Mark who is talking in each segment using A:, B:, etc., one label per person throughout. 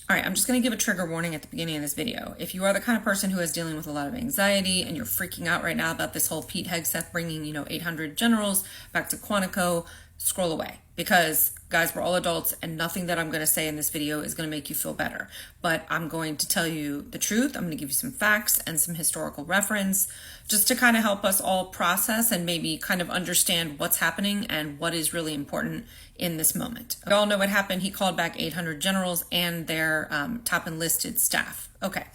A: All right, I'm just going to give a trigger warning at the beginning of this video. If you are the kind of person who is dealing with a lot of anxiety and you're freaking out right now about this whole Pete Hegseth bringing, 800 generals back to Quantico, scroll away. Because, guys, we're all adults and nothing that I'm going to say in this video is going to make you feel better. But I'm going to tell you the truth. I'm going to give you some facts and some historical reference just to kind of help us all process and maybe kind of understand what's happening and what is really important in this moment. We all know what happened. He called back 800 generals and their top enlisted staff. Okay,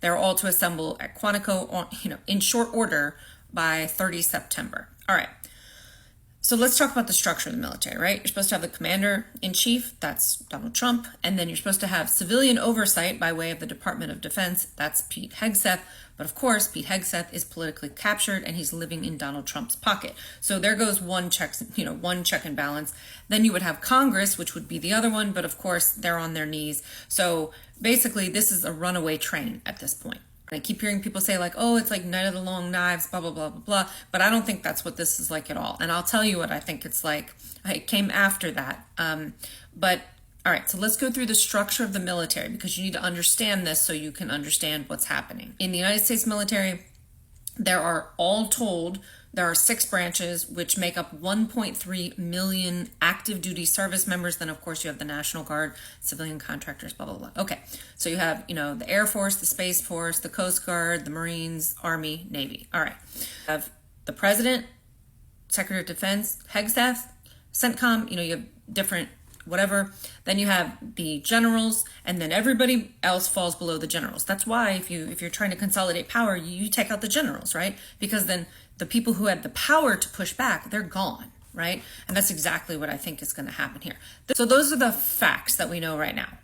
A: they're all to assemble at Quantico, in short order by 30 September. All right. So let's talk about the structure of the military, right? You're supposed to have the commander-in-chief, that's Donald Trump, and then you're supposed to have civilian oversight by way of the Department of Defense, that's Pete Hegseth. But of course, Pete Hegseth is politically captured and he's living in Donald Trump's pocket. So there goes one check and balance. Then you would have Congress, which would be the other one, but of course they're on their knees. So basically this is a runaway train at this point. I keep hearing people say like, oh, it's like Night of the Long Knives, blah, blah, blah, blah, blah. But I don't think that's what this is like at all. And I'll tell you what I think it's like. It came after that. But all right, so let's go through the structure of the military because you need to understand this so you can understand what's happening. In the United States military, there are all told, there are 6 branches which make up 1.3 million active duty service members. Then, of course, you have the National Guard, civilian contractors, blah, blah, blah. Okay, so you have, the Air Force, the Space Force, the Coast Guard, the Marines, Army, Navy. All right, you have the President, Secretary of Defense, Hegseth, CENTCOM, you have different whatever. Then you have the generals, and then everybody else falls below the generals. That's why if you're trying to consolidate power, you take out the generals, right? Because then the people who had the power to push back, they're gone, right? And that's exactly what I think is going to happen here. So those are the facts that we know right now.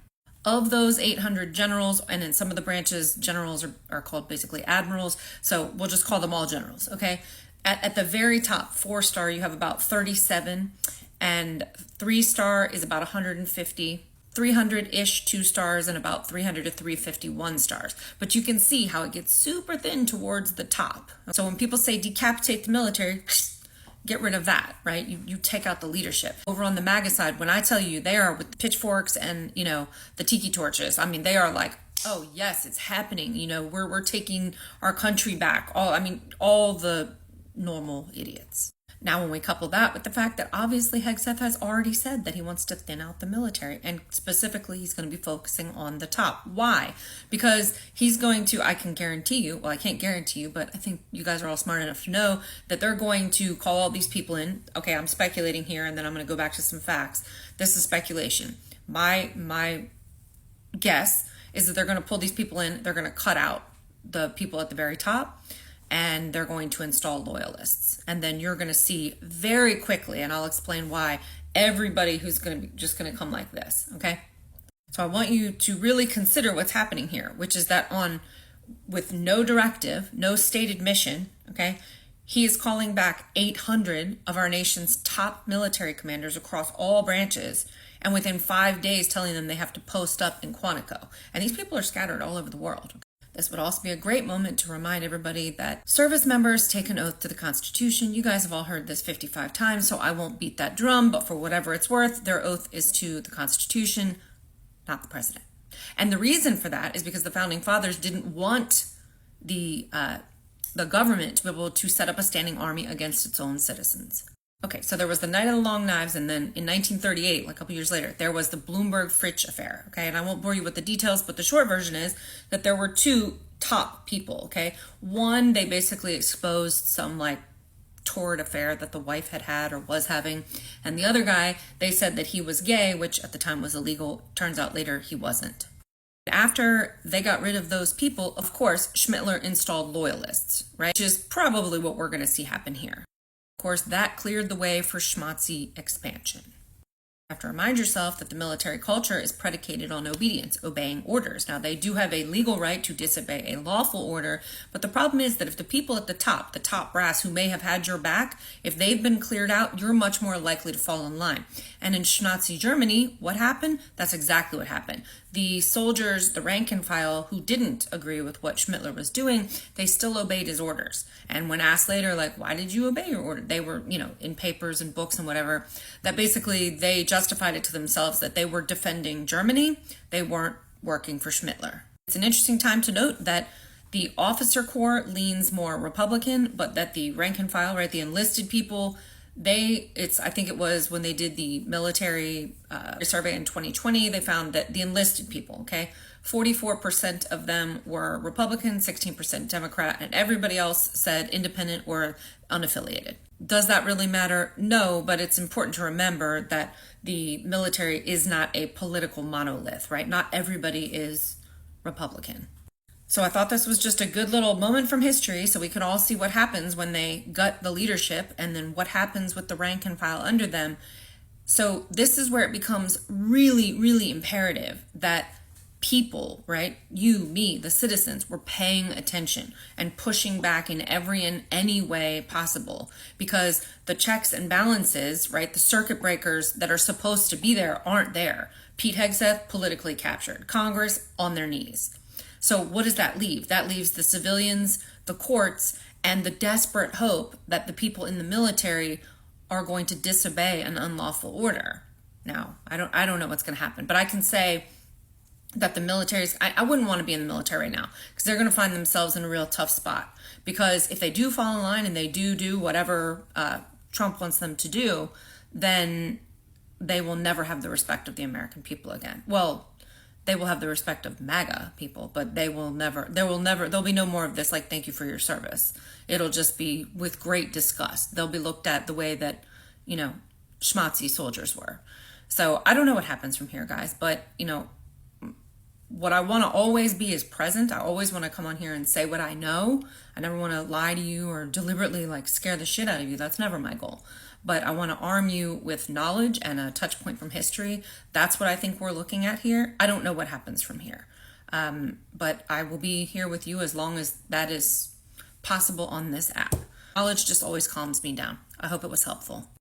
A: Of those 800 generals, and in some of the branches, generals are called basically admirals. So we'll just call them all generals, okay? At the very top, 4-star, you have about 37. And 3-star is about 150, 300-ish 2 stars, and about 300 to 351 stars. But you can see how it gets super thin towards the top. So when people say decapitate the military, get rid of that, right? You take out the leadership. Over on the MAGA side, when I tell you they are with the pitchforks and, the tiki torches, I mean, they are like, oh, yes, it's happening. We're taking our country back. All the normal idiots. Now, when we couple that with the fact that obviously Hegseth has already said that he wants to thin out the military, and specifically he's going to be focusing on the top. Why? Because he's going to, I can guarantee you, well, I can't guarantee you, but I think you guys are all smart enough to know that they're going to call all these people in. Okay, I'm speculating here, and then I'm going to go back to some facts. This is speculation. My guess is that they're going to pull these people in, they're going to cut out the people at the very top, and they're going to install loyalists. And then you're going to see very quickly, and I'll explain why, everybody who's going to be just going to come like this, okay? So I want you to really consider what's happening here, which is that with no directive, no stated mission, okay, he is calling back 800 of our nation's top military commanders across all branches, and within 5 days telling them they have to post up in Quantico. And these people are scattered all over the world. This would also be a great moment to remind everybody that service members take an oath to the Constitution. You guys have all heard this 55 times, so I won't beat that drum, but for whatever it's worth, their oath is to the Constitution, not the president. And the reason for that is because the Founding Fathers didn't want the government to be able to set up a standing army against its own citizens. Okay, so there was the Night of the Long Knives, and then in 1938, a couple years later, there was the Bloomberg-Fritsch affair, okay? And I won't bore you with the details, but the short version is that there were 2 top people, okay? One, they basically exposed some, torrid affair that the wife had or was having. And the other guy, they said that he was gay, which at the time was illegal. Turns out later he wasn't. After they got rid of those people, of course, Schmittler installed loyalists, right? Which is probably what we're going to see happen here. Of course, that cleared the way for schmaltzy expansion. You have to remind yourself that the military culture is predicated on obedience, obeying orders. Now, they do have a legal right to disobey a lawful order, but the problem is that if the people at the top brass who may have had your back, if they've been cleared out, you're much more likely to fall in line. And in Nazi Germany, what happened? That's exactly what happened. The soldiers, the rank and file, who didn't agree with what Schmittler was doing, they still obeyed his orders. And when asked later, why did you obey your order? They were, in papers and books and whatever, that basically they justified it to themselves that they were defending Germany. They weren't working for Schmittler. It's an interesting time to note that the officer corps leans more Republican, but that the rank and file, right, the enlisted people, I think it was when they did the military survey in 2020, they found that the enlisted people, okay, 44% of them were Republican, 16% Democrat, and everybody else said independent or unaffiliated. Does that really matter? No, but it's important to remember that the military is not a political monolith, right? Not everybody is Republican. So I thought this was just a good little moment from history so we could all see what happens when they gut the leadership and then what happens with the rank and file under them. So this is where it becomes really, really imperative that people, right, you, me, the citizens, were paying attention and pushing back in every and any way possible, because the checks and balances, right, the circuit breakers that are supposed to be there aren't there. Pete Hegseth politically captured, Congress on their knees. So what does that leave? That leaves the civilians, the courts, and the desperate hope that the people in the military are going to disobey an unlawful order. Now, I don't know what's going to happen, but I can say that the military's, I wouldn't want to be in the military right now, because they're going to find themselves in a real tough spot. Because if they do fall in line and they do whatever Trump wants them to do, then they will never have the respect of the American people again. Well, they will have the respect of MAGA people, but there'll be no more of this, like, thank you for your service. It'll just be with great disgust. They'll be looked at the way that, schmaltzy soldiers were. So I don't know what happens from here, guys, but, what I want to always be is present. I always want to come on here and say what I know. I never want to lie to you or deliberately scare the shit out of you. That's never my goal. But I want to arm you with knowledge and a touch point from history. That's what I think we're looking at here. I don't know what happens from here. But I will be here with you as long as that is possible on this app. Knowledge just always calms me down. I hope it was helpful.